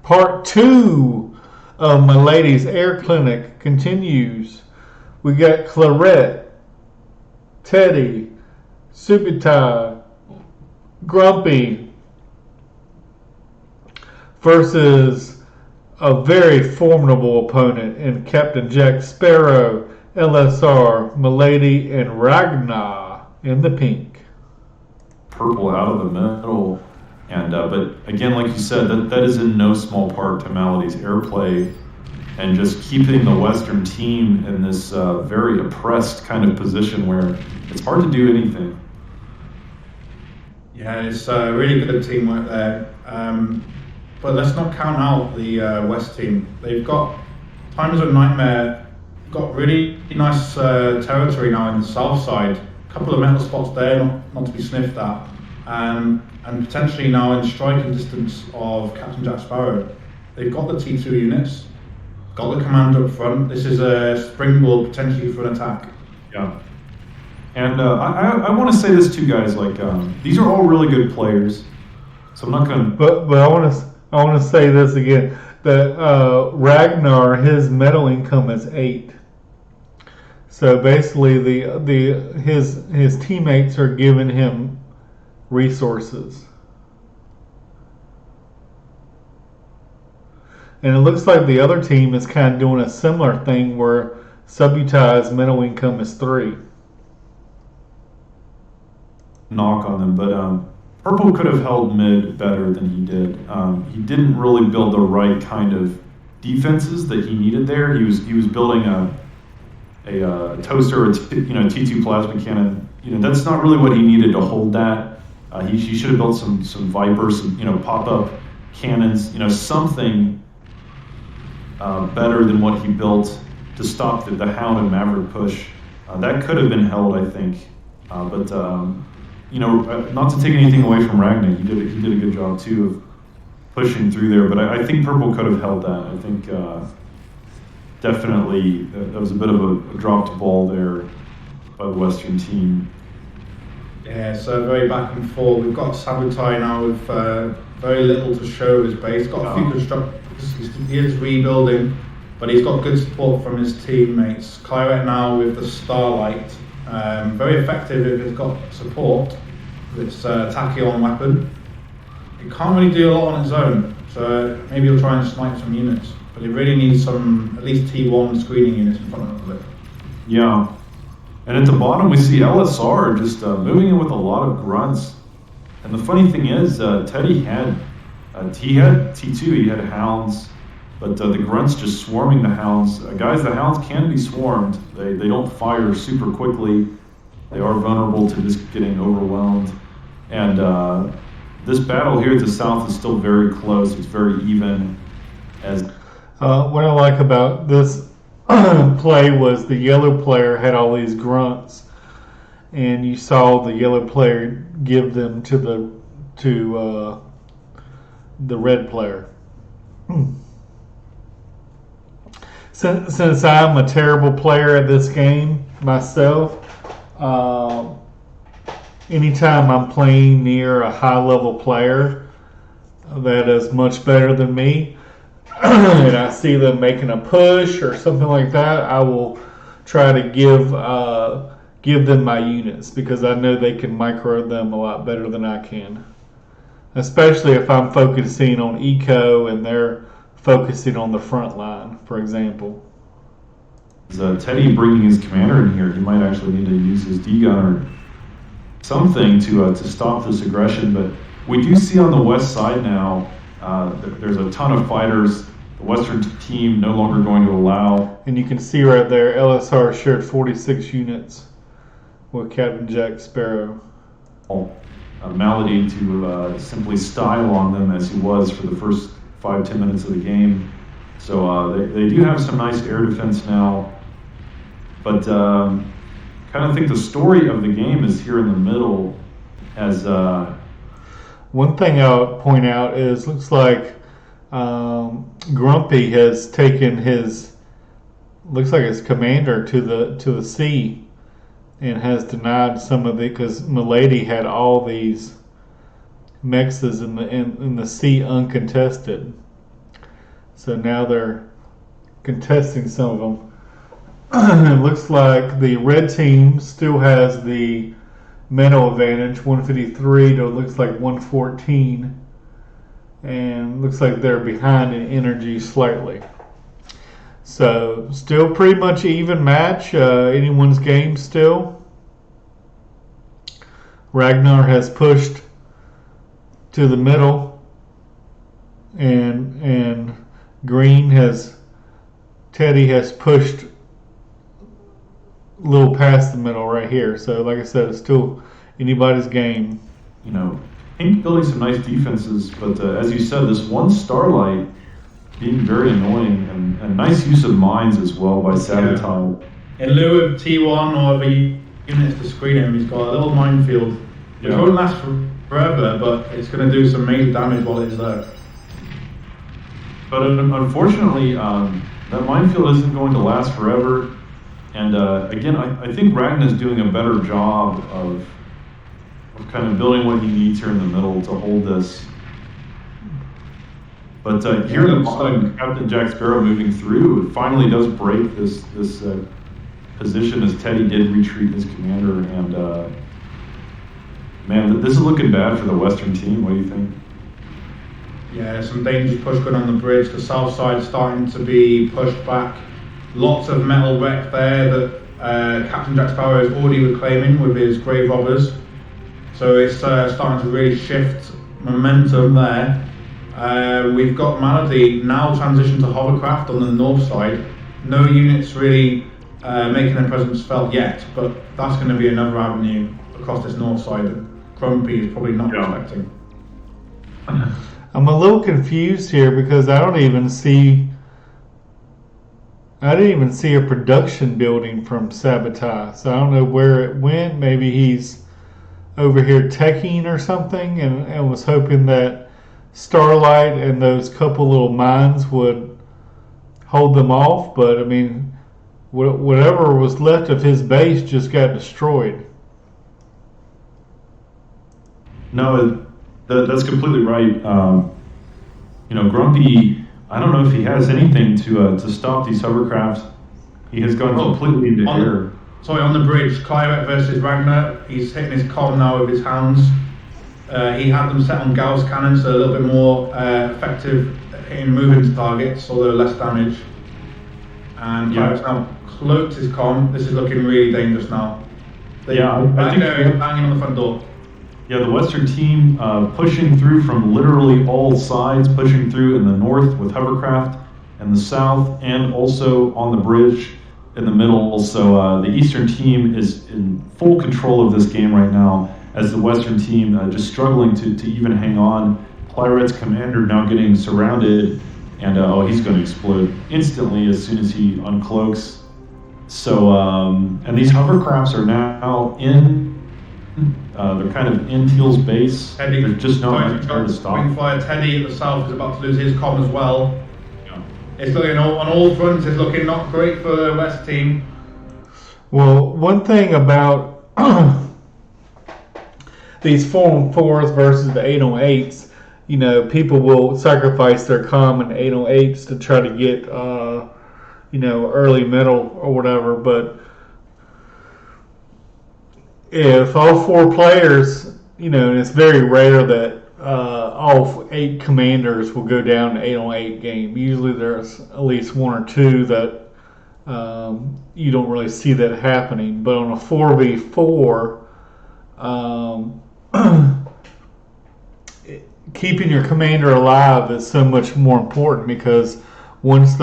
Part 2 of Malady's Air Clinic continues. We got Clyret, Teddy, Sabutai, Grumpy versus a very formidable opponent in Captain Jack Sparrow, LSR, Malady, and Raghna in the pink. Purple out of the middle. And but again, like you said, that is in no small part to Malady's airplay and just keeping the Western team in this very oppressed kind of position where it's hard to do anything. Yeah, it's really good teamwork there. But let's not count out the West team. They've got Time is a Nightmare, got really nice territory now in the south side. A couple of metal spots there, not to be sniffed at. And potentially now in striking distance of Captain Jack Sparrow. They've got the T2 units, got the commander up front. This is a springboard potentially for an attack. Yeah. And I want to say this too, guys. Like these are all really good players, so I'm not going. But I want to say this again. That Ragnar, his metal income is 8. So basically, his teammates are giving him resources. And it looks like the other team is kind of doing a similar thing where Sabutai's mental income is 3. Knock on them, but Purple could have held mid better than he did. He didn't really build the right kind of defenses that he needed there. He was building a toaster, or T2 plasma cannon. That's not really what he needed to hold that. He should have built some Vipers, pop-up cannons, something better than what he built to stop the Hound and Maverick push. That could have been held, I think. But not to take anything away from Raghna, he did a good job too of pushing through there. But I think Purple could have held that. I think definitely that was a bit of a dropped ball there by the Western team. Yeah, so very back and forth. We've got Sabutai now with very little to show his base. Got a few constructions. He is rebuilding, but he's got good support from his teammates. Clyret now with the Starlight. Very effective if it's got support. It's a tachyon weapon. It can't really do a lot on its own, so maybe he'll try and snipe some units. But it really needs some, at least T1 screening units in front of it. Yeah. And at the bottom, we see LSR just moving in with a lot of grunts. And the funny thing is, Teddy had T2, he had hounds, but the grunts just swarming the hounds. Guys, the hounds can be swarmed. They don't fire super quickly. They are vulnerable to just getting overwhelmed. And this battle here at the south is still very close. It's very even. What I like about this play was the yellow player had all these grunts, and you saw the yellow player give them to the red player. Since I'm a terrible player at this game myself, anytime I'm playing near a high level player that is much better than me, and I see them making a push or something like that, I will try to give them my units because I know they can micro them a lot better than I can. Especially if I'm focusing on eco and they're focusing on the front line, for example. Teddy bringing his commander in here, he might actually need to use his D-gun or something to stop this aggression. But we do see on the west side now, there's a ton of fighters. The Western team no longer going to allow. And you can see right there, LSR shared 46 units with Captain Jack Sparrow. Malady to simply style on them as he was for the first 5-10 minutes of the game. So they do have some nice air defense now. But kind of think the story of the game is here in the middle as... One thing I'll point out is looks like Grumpy has taken his commander to the sea and has denied some of it because Malady had all these mexes in the sea uncontested. So now they're contesting some of them. It looks like the red team still has the mental advantage, 153 to it looks like 114. And looks like they're behind in energy slightly. So still pretty much even match. Anyone's game still. Raghna has pushed to the middle, and Teddy has pushed a little past the middle right here. So like I said, it's still anybody's game. Pink building some nice defenses, but as you said, this one Starlight being very annoying, and nice use of mines as well by Sabutai. In lieu of T1 or the units to screen him, he's got a little minefield. It won't last forever, but it's going to do some major damage while it's there. But unfortunately, that minefield isn't going to last forever. And again, I think Raghna's doing a better job of kind of building what he needs here in the middle to hold this. But here at the bottom, Captain Jack Sparrow moving through, it finally does break this position as Teddy did retreat his commander. And man, this is looking bad for the Western team. What do you think? Yeah, some dangerous push going on the bridge. The south side starting to be pushed back. Lots of metal wreck there that Captain Jack Sparrow is already reclaiming with his grave robbers. So it's starting to really shift momentum there. We've got Malady now transitioned to hovercraft on the north side. No units really making their presence felt yet, but that's going to be another avenue across this north side that Grumpy is probably not expecting. I'm a little confused here because I didn't even see a production building from Sabutai, so I don't know where it went. Maybe he's over here teching or something, and was hoping that Starlight and those couple little mines would hold them off. But I mean, whatever was left of his base just got destroyed. No, that's completely right. Grumpy, I don't know if he has anything to stop these hovercrafts. He has gone completely into air. Sorry, on the bridge, clyret versus Raghna. He's hitting his column now with his hounds. He had them set on Gauss cannons, so a little bit more effective in moving targets, although less damage. And clyret's now cloaked his column. This is looking really dangerous now. I think banging on the front door. Yeah, the Western team pushing through from literally all sides, pushing through in the north with hovercraft, and the south, and also on the bridge in the middle. So the Eastern team is in full control of this game right now, as the Western team just struggling to even hang on. clyret's commander now getting surrounded, and he's going to explode instantly as soon as he uncloaks. So, and these hovercrafts are now in. They're kind of in Teal's base. Teddy, There's just no time to stop. Wingfire Teddy at the south is about to lose his comm as well. Yeah. It's looking on all fronts. It's looking not great for the West team. Well, one thing about these 4-on-4s versus the 8-on-8s, people will sacrifice their common 8-on-8s to try to get, early middle or whatever. But if all 4 players, and it's very rare that all 8 commanders will go down to 8-on-8 game. Usually there's at least 1 or 2 that you don't really see that happening. But on a 4v4, keeping your commander alive is so much more important, because once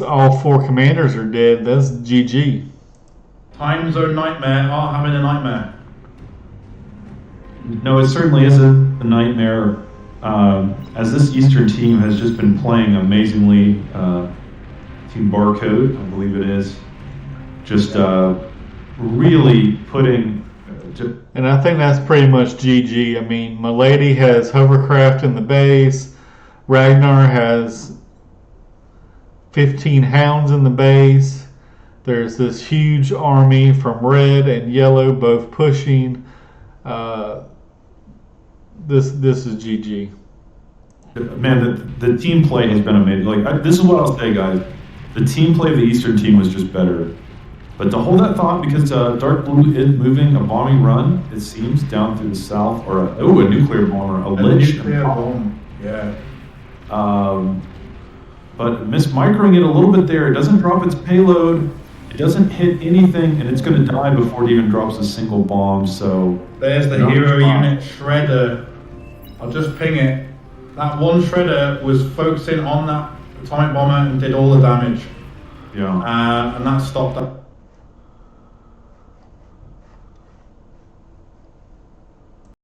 all 4 commanders are dead, that's GG. Time Zone Nightmare are having a nightmare. No, it certainly is a nightmare. As this Eastern team has just been playing amazingly. Team Barcode, I believe it is, just really putting. And I think that's pretty much GG. I mean, Malady has hovercraft in the base. Raghna has 15 hounds in the base. There's this huge army from red and yellow both pushing. This is GG. Man, the team play has been amazing. This is what I'll say, guys. The team play of the Eastern team was just better. But to hold that thought, because Dark Blue is moving a bombing run, it seems, down through the south, or a nuclear bomber, a lich. Nuclear bomb, yeah. But mismicroing it a little bit there. It doesn't drop its payload. It doesn't hit anything, and it's going to die before it even drops a single bomb. So there's the hero unit shredder. I'll just ping it. That one shredder was focusing on that atomic bomber and did all the damage. Yeah. And that stopped that.